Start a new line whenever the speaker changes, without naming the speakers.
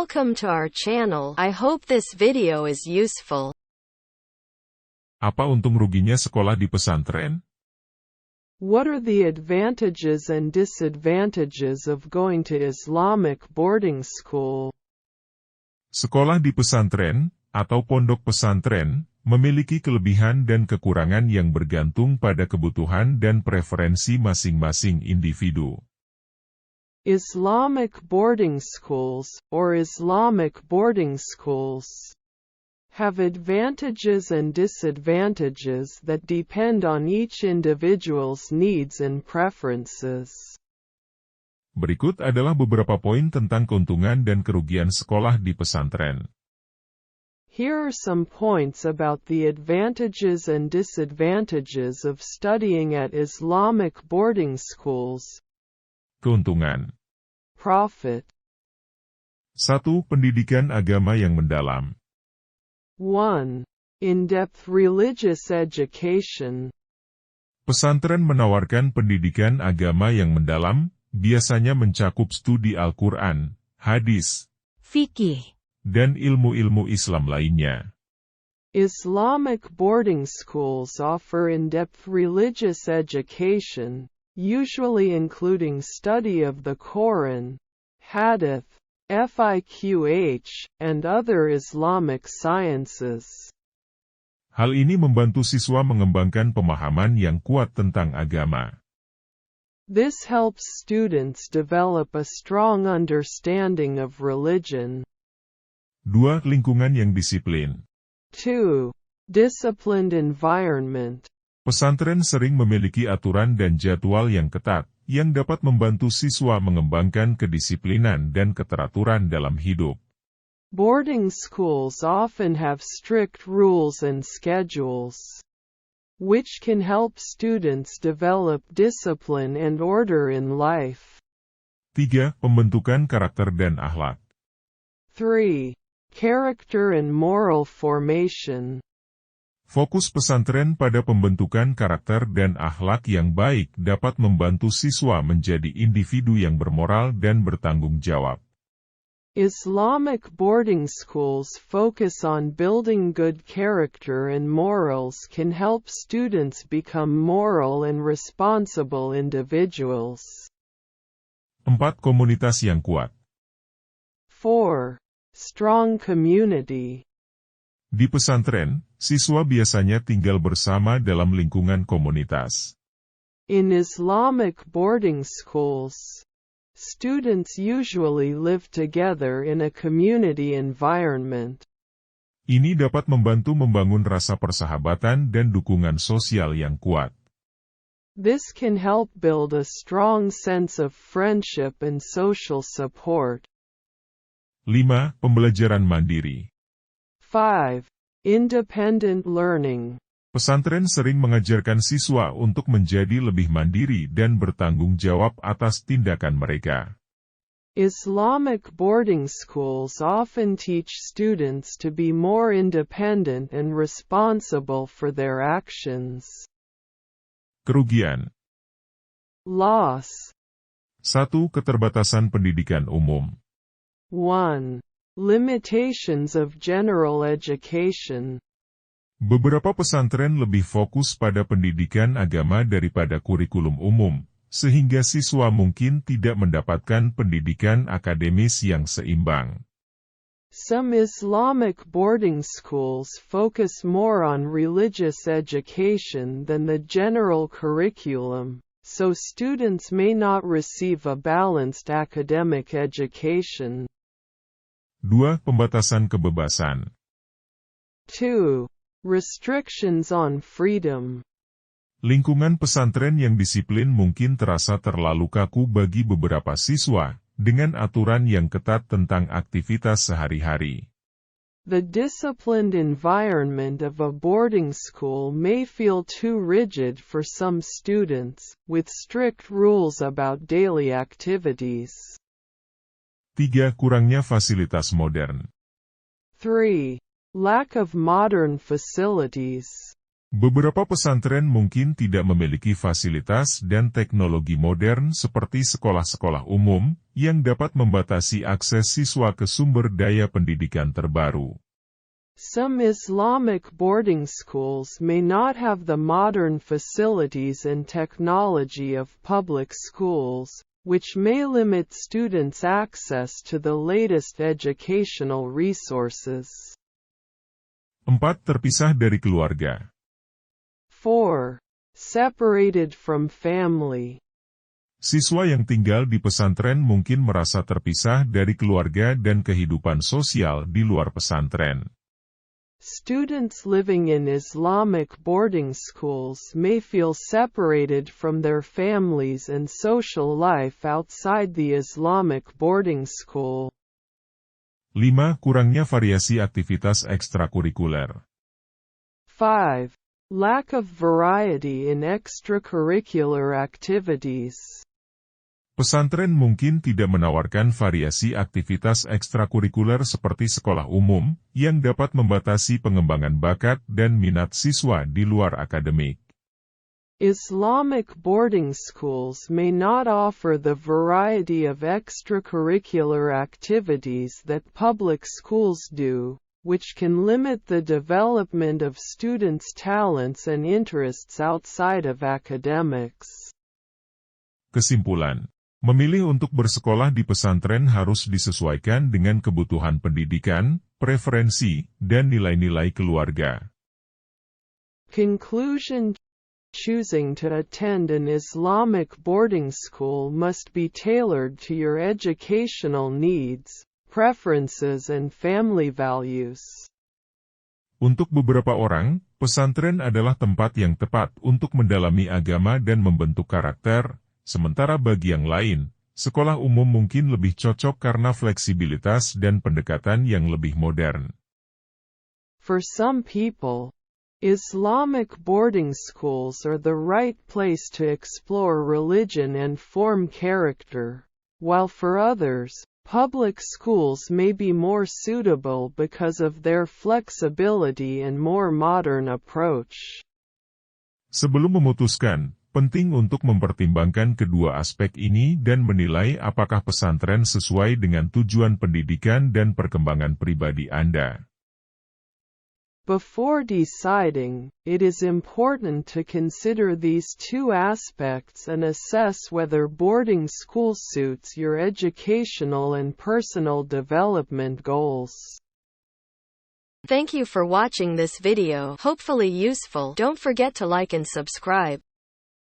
Welcome to our channel. I hope this video is useful.
Apa untung ruginya sekolah di pesantren?
What are the advantages and disadvantages of going to Islamic boarding school?
Sekolah di pesantren, atau pondok pesantren, memiliki kelebihan dan kekurangan yang bergantung pada kebutuhan dan preferensi masing-masing individu.
Islamic boarding schools, or Islamic boarding schools, have advantages and disadvantages that depend on each individual's needs and preferences.
Berikut adalah beberapa poin tentang keuntungan dan kerugian sekolah di pesantren.
Here are some points about the advantages and disadvantages of studying at Islamic boarding schools.
Keuntungan.
Profit.
1. Pendidikan agama yang mendalam.
1. In-depth religious education.
Pesantren menawarkan pendidikan agama yang mendalam, biasanya mencakup studi Al-Quran, hadis,
Fikih,
dan ilmu-ilmu Islam lainnya.
Islamic boarding schools offer in-depth religious education, usually including study of the Quran, Hadith, fiqh, and other Islamic sciences.
Hal ini membantu siswa mengembangkan pemahaman yang kuat tentang agama.
This helps students develop a strong understanding of religion.
2. Lingkungan yang disiplin.
2. Disciplined environment.
Pesantren sering memiliki aturan dan jadwal yang ketat, yang dapat membantu siswa mengembangkan kedisiplinan dan keteraturan dalam hidup.
Boarding schools often have strict rules and schedules, which can help students develop discipline and order in life.
3. Pembentukan karakter dan akhlak.
3. Character and moral formation.
Fokus pesantren pada pembentukan karakter dan akhlak yang baik dapat membantu siswa menjadi individu yang bermoral dan bertanggung jawab.
Islamic boarding schools focus on building good character and morals can help students become moral and responsible individuals.
4. Komunitas yang kuat.
4. Strong community.
Di pesantren, siswa biasanya tinggal bersama dalam lingkungan komunitas.
In Islamic boarding schools, students usually live together in a community environment.
Ini dapat membantu membangun rasa persahabatan dan dukungan sosial yang kuat.
This can help build a strong sense of friendship and social support.
5. Pembelajaran mandiri.
5. Independent learning.
Pesantren sering mengajarkan siswa untuk menjadi lebih mandiri dan bertanggung jawab atas tindakan mereka.
Islamic boarding schools often teach students to be more independent and responsible for their actions.
Kerugian.
Loss.
1. Keterbatasan pendidikan umum.
1. Limitations of general education.
Beberapa pesantren lebih fokus pada pendidikan agama daripada kurikulum umum, sehingga siswa mungkin tidak mendapatkan pendidikan akademis yang seimbang.
Some Islamic boarding schools focus more on religious education than the general curriculum, so students may not receive a balanced academic education.
2. Pembatasan kebebasan.
2. Restrictions on freedom.
Lingkungan pesantren yang disiplin mungkin terasa terlalu kaku bagi beberapa siswa, dengan aturan yang ketat tentang aktivitas sehari-hari.
The disciplined environment of a boarding school may feel too rigid for some students, with strict rules about daily activities.
3. Kurangnya fasilitas modern.
3. Lack of modern facilities.
Beberapa pesantren mungkin tidak memiliki fasilitas dan teknologi modern seperti sekolah-sekolah umum, yang dapat membatasi akses siswa ke sumber daya pendidikan terbaru.
Some Islamic boarding schools may not have the modern facilities and technology of public schools, which may limit students' access to the latest educational resources.
4. Terpisah dari keluarga.
4. Separated from family.
Siswa yang tinggal di pesantren mungkin merasa terpisah dari keluarga dan kehidupan sosial di luar pesantren.
Students living in Islamic boarding schools may feel separated from their families and social life outside the Islamic boarding school.
5. Kurangnya variasi aktivitas ekstrakurikuler.
5. Lack of variety in extracurricular activities.
Pesantren mungkin tidak menawarkan variasi aktivitas ekstrakurikuler seperti sekolah umum, yang dapat membatasi pengembangan bakat dan minat siswa di luar akademik.
Islamic boarding schools may not offer the variety of extracurricular activities that public schools do, which can limit the development of students' talents and interests outside of academics.
Kesimpulan, memilih untuk bersekolah di pesantren harus disesuaikan dengan kebutuhan pendidikan, preferensi, dan nilai-nilai keluarga.
Conclusion: choosing to attend an Islamic boarding school must be tailored to your educational needs, preferences and family values.
Untuk beberapa orang, pesantren adalah tempat yang tepat untuk mendalami agama dan membentuk karakter, sementara bagi yang lain, sekolah umum mungkin lebih cocok karena fleksibilitas dan pendekatan yang lebih modern.
For some people, Islamic boarding schools are the right place to explore religion and form character, while for others, public schools may be more suitable because of their flexibility and more modern approach.
Sebelum memutuskan, penting untuk mempertimbangkan kedua aspek ini dan menilai apakah pesantren sesuai dengan tujuan pendidikan dan perkembangan pribadi Anda.
Before deciding, it is important to consider these two aspects and assess whether boarding school suits your educational and personal development goals.
Thank you for watching this video. Hopefully useful. Don't forget to like and subscribe.